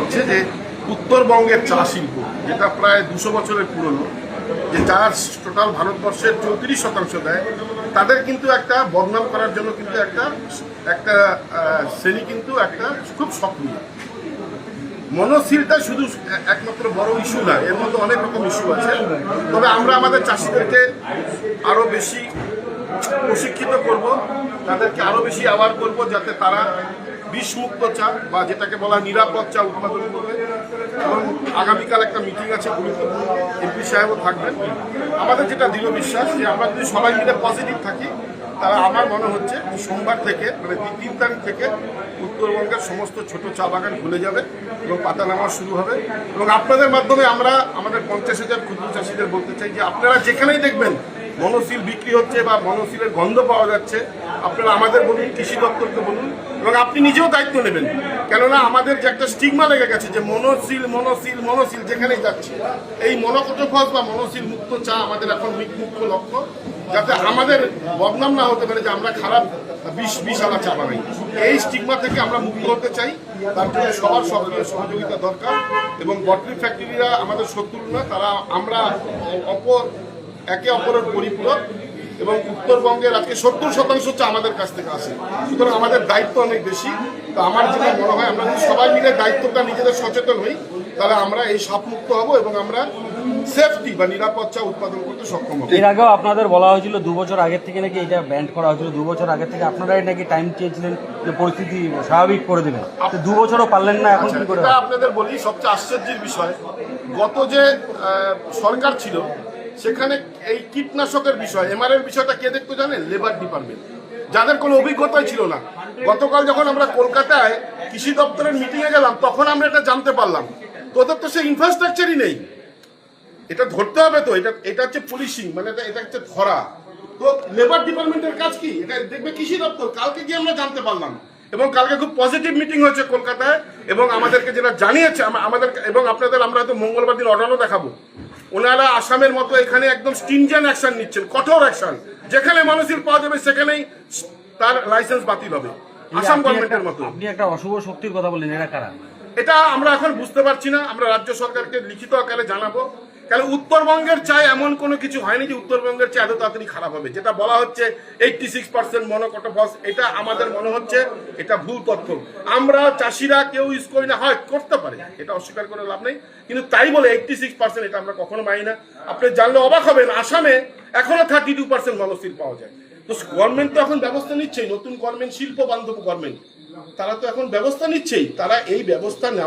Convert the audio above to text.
হচ্ছে যে উত্তরবঙ্গের চা শিল্প, যেটা প্রায় 200 বছরের পুরনো, যে চার টোটাল ভারতবর্ষের 34% দেয়, তাদের কিন্তু একটা বদনাম করার জন্য কিন্তু একটা শ্রেণী কিন্তু একটা খুব সক্রিয়। মনোসিলটা শুধু একমাত্র বড় ইস্যু না, এর মধ্যে অনেক রকম ইস্যু আছে। তবে আমরা আমাদের চাষিদেরকে আরো বেশি প্রশিক্ষিত করব, তাদেরকে আরো বেশি অ্যাওয়ার করব, যাতে তারা বিষমুক্ত চা বা যেটাকে বলা নিরাপদ চা উৎপাদন করবে। এবং আগামীকাল একটা মিটিং আছে, গুরুত্বপূর্ণ, এমপি সাহেবও থাকবেন। আমাদের যেটা দৃঢ় বিশ্বাস যে আমরা যদি সবাই মিলে পজিটিভ থাকি, তারা আমার মনে হচ্ছে সোমবার থেকে মানে 3 তারিখ থেকে উত্তরবঙ্গের সমস্ত ছোট চা বাগান খুলে যাবে এবং পাতা নামা শুরু হবে। এবং আপনাদের মাধ্যমে আমরা আমাদের 50,000 ক্ষুদ্র চাষিদের বলতে চাই যে আপনারা যেখানেই দেখবেন মনোসিল বিক্রি হচ্ছে বা মনোসিলের গন্ধ পাওয়া যাচ্ছে, আপনারা আমাদের বলুন, কৃষি দপ্তরকে বলুন, এবং আপনি নিজেও দায়িত্ব নেবেন। কেননা আমাদের যে একটা স্টিগমা লেগে গেছে যে মনোসিল মনোসিল মনোসিল যেখানেই যাচ্ছে, এই মনোকোটোফস বা মনোসিল মুক্ত চা আমাদের এখন মুখ্য লক্ষ্য, যাতে আমাদের বদনাম না হতে পারে যে আমরা খারাপ বিশালা চা বানাই। এই স্টিগমা থেকে আমরা মুক্ত হতে চাই, তার জন্য সবার সক্রিয় সহযোগিতা দরকার। এবং বটলি ফ্যাক্টরিরা আমাদের শত্রু না, তারা আমরা একে অপরের পরিপূরক। এবং উত্তরবঙ্গের আজকে 70% চা আমাদের কাছ থেকে আসে, সুতরাং আমাদের দায়িত্ব অনেক বেশি। তো আমার যেটা মনে হয়, আমরা যদি সবাই মিলে দায়িত্বটা নিজেদের সচেতন হই, তাহলে আমরা এই সাপমুক্ত হব এবং আমরা সেফটি বা নিরাপদ চা উৎপাদন করতে সক্ষম হব। এর আগেও আপনাদের বলা হয়েছিল 2 বছর আগের থেকে নাকি এটা ব্যান্ড করা হয়েছিল, 2 বছর আগের থেকে আপনারাই নাকি টাইম চেয়েছিলেন যে পরিস্থিতি স্বাভাবিক করে দেবেন, 2 বছরও পারলেন না, এখন কি করে? এটা আপনাদের বলি, সবচেয়ে আশ্চর্যের বিষয়, গত যে সরকার ছিল সেখানে এই কীটনাশকের বিষয়, এমআরএর বিষয়টা কে দেখতো জানেন? লেবার ডিপার্টমেন্ট, যাদের কোনো অভিজ্ঞতাই ছিল না। গতকাল যখন আমরা কলকাতায় কৃষি দপ্তরের মিটিংয়ে গেলাম, তখন আমরা এটা জানতে পারলাম তোদের তো সেই ইনফ্রাস্ট্রাকচারই নেই। এটা ধরতে হবে তো, এটা হচ্ছে পুলিশিং, মানে এটা হচ্ছে ধরা। তো লেবার ডিপার্টমেন্টের কাজ কি? এটা দেখবে কৃষি দপ্তর। কালকে গিয়ে আমরা জানতে পারলাম, এবং কালকে খুব পজিটিভ মিটিং হয়েছে কলকাতায়, এবং আমাদেরকে যেটা জানিয়েছে আমাদের, এবং আপনাদের আমরা হয়তো মঙ্গলবার দিন অর্ডারও দেখাবো। ওনারা আসামের মতো এখানে একদম স্ট্রিনজেন্ট অ্যাকশন নিচ্ছেন, কঠোর অ্যাকশন। যেখানে মনোসিল পাওয়া যাবে সেখানেই তার লাইসেন্স বাতিল হবে, আসাম গভর্নমেন্টের মতো। আপনি একটা অশুভ শক্তির কথা বললেন, এরা কারা? এটা আমরা এখন বুঝতে পারছি না, আমরা রাজ্য সরকারকে লিখিত আকারে জানাবো। কারণ উত্তরবঙ্গের চায় এমন কোনো কিছু হয়নি যে উত্তরবঙ্গের চায় এত তাড়াতাড়ি খারাপ হবে। যেটা বলা হচ্ছে 86% মনোকোটোফস, এটা আমাদের মনে হচ্ছে এটা ভুল তথ্য। আমরা চাষিরা কেউ ইউজ করি না, হয় করতে পারে, এটা অস্বীকার করে লাভ নেই, কিন্তু তাই বলে 86% এটা আমরা কখনো মানি না। আপনি জানলে অবাক হবেন, আসামে এখনো 32% মনোসিল পাওয়া যায়। তো গভর্নমেন্ট তো এখন ব্যবস্থা নিচ্ছেই, নতুন গভর্নমেন্ট, শিল্প বান্ধব গভর্নমেন্ট, তারা তো এখন ব্যবস্থা নিচ্ছেই। তারা এই ব্যবস্থা নেওয়া